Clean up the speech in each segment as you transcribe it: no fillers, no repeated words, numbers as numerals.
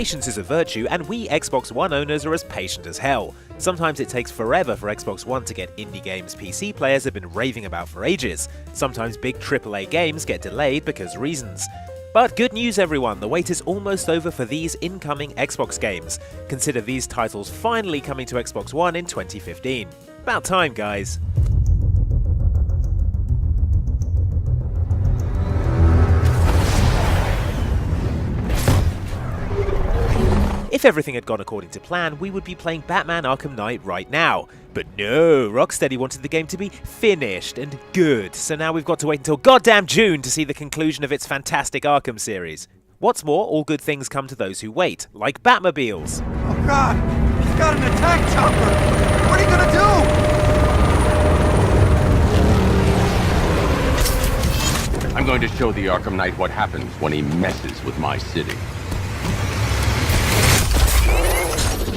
Patience is a virtue, and we Xbox One owners are as patient as hell. Sometimes it takes forever for Xbox One to get indie games PC players have been raving about for ages. Sometimes big AAA games get delayed because reasons. But good news everyone, the wait is almost over for these incoming Xbox games. Consider these titles finally coming to Xbox One in 2015. About time, guys. If everything had gone according to plan, we would be playing Batman Arkham Knight right now. But no, Rocksteady wanted the game to be finished and good, so now we've got to wait until goddamn June to see the conclusion of its fantastic Arkham series. What's more, all good things come to those who wait, like Batmobiles. Oh god, he's got an attack chopper! What are you gonna do? I'm going to show the Arkham Knight what happens when he messes with my city.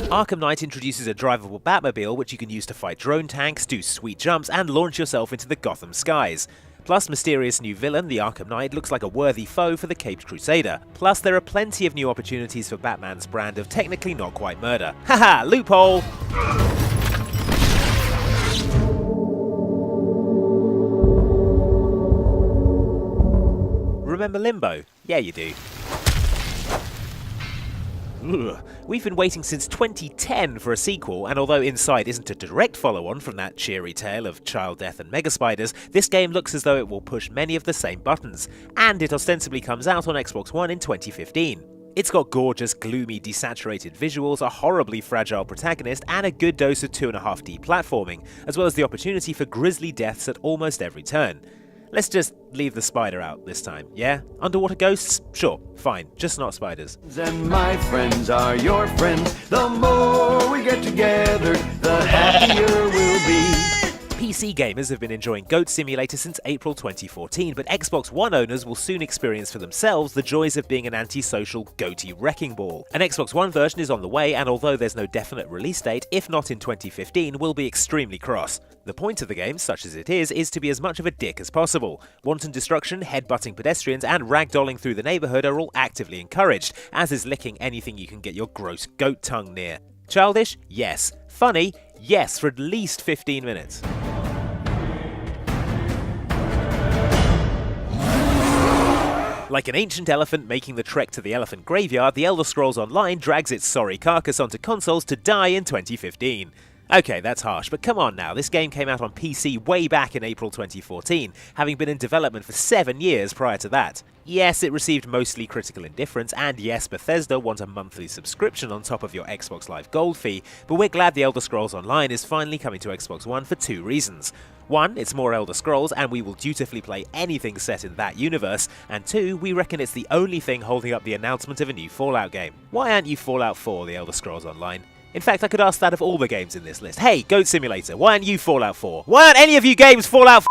Arkham Knight introduces a drivable Batmobile which you can use to fight drone tanks, do sweet jumps, and launch yourself into the Gotham skies. Plus, mysterious new villain, the Arkham Knight, looks like a worthy foe for the Caped Crusader. Plus, there are plenty of new opportunities for Batman's brand of technically not quite murder. Haha, loophole! Remember Limbo? Yeah, you do. Ugh. We've been waiting since 2010 for a sequel, and although Inside isn't a direct follow-on from that cheery tale of child death and mega spiders, this game looks as though it will push many of the same buttons, and it ostensibly comes out on Xbox One in 2015. It's got gorgeous, gloomy, desaturated visuals, a horribly fragile protagonist, and a good dose of 2.5D platforming, as well as the opportunity for grisly deaths at almost every turn. Let's just leave the spider out this time, yeah? Underwater ghosts? Sure, fine, just not spiders. And my friends are your friends. The more we get together, the happier we'll be. PC gamers have been enjoying Goat Simulator since April 2014, but Xbox One owners will soon experience for themselves the joys of being an antisocial goatee wrecking ball. An Xbox One version is on the way, and although there's no definite release date, if not in 2015, will be extremely cross. The point of the game, such as it is to be as much of a dick as possible. Wanton destruction, headbutting pedestrians, and ragdolling through the neighbourhood are all actively encouraged, as is licking anything you can get your gross goat tongue near. Childish? Yes. Funny? Yes, for at least 15 minutes. Like an ancient elephant making the trek to the elephant graveyard, The Elder Scrolls Online drags its sorry carcass onto consoles to die in 2015. Okay, that's harsh, but come on now, this game came out on PC way back in April 2014, having been in development for 7 years prior to that. Yes, it received mostly critical indifference, and yes, Bethesda want a monthly subscription on top of your Xbox Live Gold fee, but we're glad The Elder Scrolls Online is finally coming to Xbox One for 2 reasons. 1, it's more Elder Scrolls, and we will dutifully play anything set in that universe, and 2, we reckon it's the only thing holding up the announcement of a new Fallout game. Why aren't you Fallout 4, The Elder Scrolls Online? In fact, I could ask that of all the games in this list. Hey, Goat Simulator, why aren't you Fallout 4? Why aren't any of you games Fallout 4?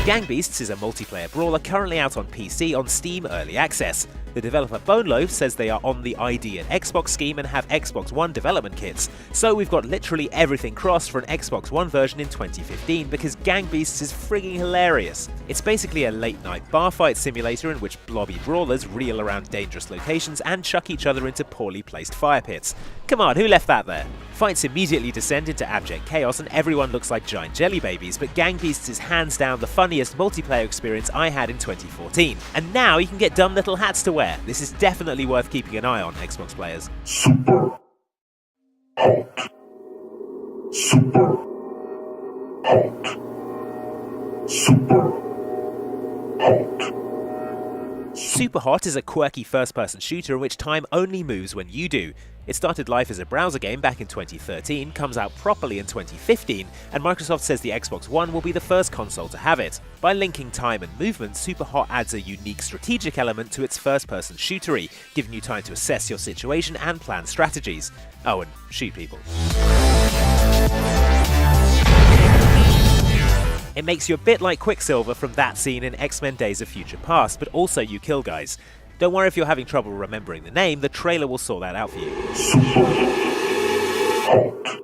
Gang Beasts is a multiplayer brawler currently out on PC on Steam Early Access. The developer Boneloaf says they are on the ID and Xbox scheme and have Xbox One development kits, so we've got literally everything crossed for an Xbox One version in 2015 because Gang Beasts is frigging hilarious. It's basically a late-night bar fight simulator in which blobby brawlers reel around dangerous locations and chuck each other into poorly placed fire pits. Come on, who left that there? Fights immediately descend into abject chaos and everyone looks like giant jelly babies, but Gang Beasts is hands down the funniest multiplayer experience I had in 2014. And now you can get dumb little hats to wear. This is definitely worth keeping an eye on, Xbox players. Super hot. Super hot. Super hot. Superhot is a quirky first-person shooter in which time only moves when you do. It started life as a browser game back in 2013, comes out properly in 2015, and Microsoft says the Xbox One will be the first console to have it. By linking time and movement, Superhot adds a unique strategic element to its first-person shootery, giving you time to assess your situation and plan strategies. Oh, and shoot people. It makes you a bit like Quicksilver from that scene in X-Men Days of Future Past, but also you kill guys. Don't worry if you're having trouble remembering the name, the trailer will sort that out for you. Super hot.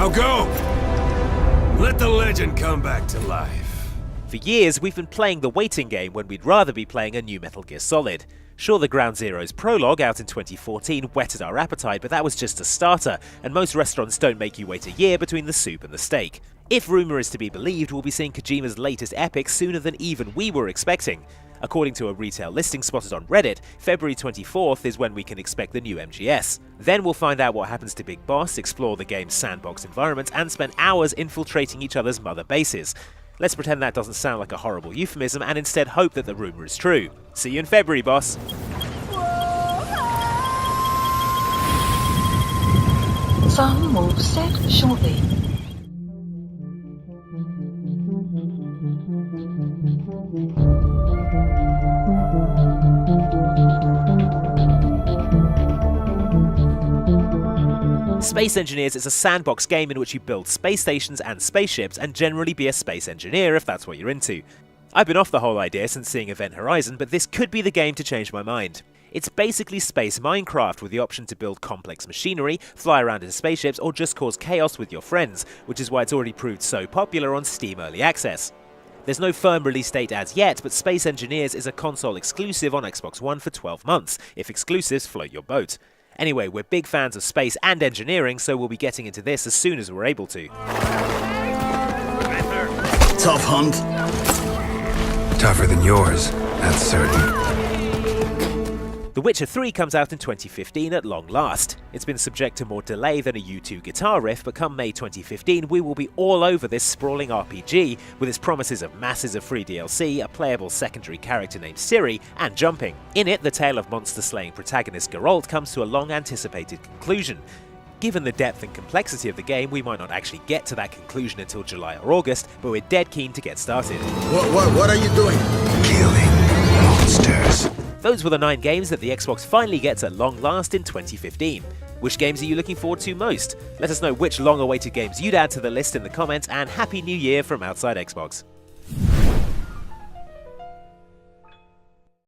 Now go! Let the legend come back to life. For years, we've been playing the waiting game when we'd rather be playing a new Metal Gear Solid. Sure, the Ground Zeroes prologue out in 2014 whetted our appetite, but that was just a starter, and most restaurants don't make you wait a year between the soup and the steak. If rumour is to be believed, we'll be seeing Kojima's latest epic sooner than even we were expecting. According to a retail listing spotted on Reddit, February 24th is when we can expect the new MGS. Then we'll find out what happens to Big Boss, explore the game's sandbox environment, and spend hours infiltrating each other's mother bases. Let's pretend that doesn't sound like a horrible euphemism and instead hope that the rumour is true. See you in February, boss! Some move set shortly. Space Engineers is a sandbox game in which you build space stations and spaceships and generally be a space engineer if that's what you're into. I've been off the whole idea since seeing Event Horizon, but this could be the game to change my mind. It's basically space Minecraft with the option to build complex machinery, fly around in spaceships, or just cause chaos with your friends, which is why it's already proved so popular on Steam Early Access. There's no firm release date as yet, but Space Engineers is a console exclusive on Xbox One for 12 months, if exclusives float your boat. Anyway, we're big fans of space and engineering, so we'll be getting into this as soon as we're able to. Tough hunt. Tougher than yours, that's certain. The Witcher 3 comes out in 2015 at long last. It's been subject to more delay than a U2 guitar riff, but come May 2015 we will be all over this sprawling RPG with its promises of masses of free DLC, a playable secondary character named Ciri, and jumping. In it, the tale of monster-slaying protagonist Geralt comes to a long-anticipated conclusion. Given the depth and complexity of the game, we might not actually get to that conclusion until July or August, but we're dead keen to get started. What are you doing? Killing monsters. Those were the 9 games that the Xbox finally gets at long last in 2015. Which games are you looking forward to most? Let us know which long-awaited games you'd add to the list in the comments, and Happy New Year from Outside Xbox.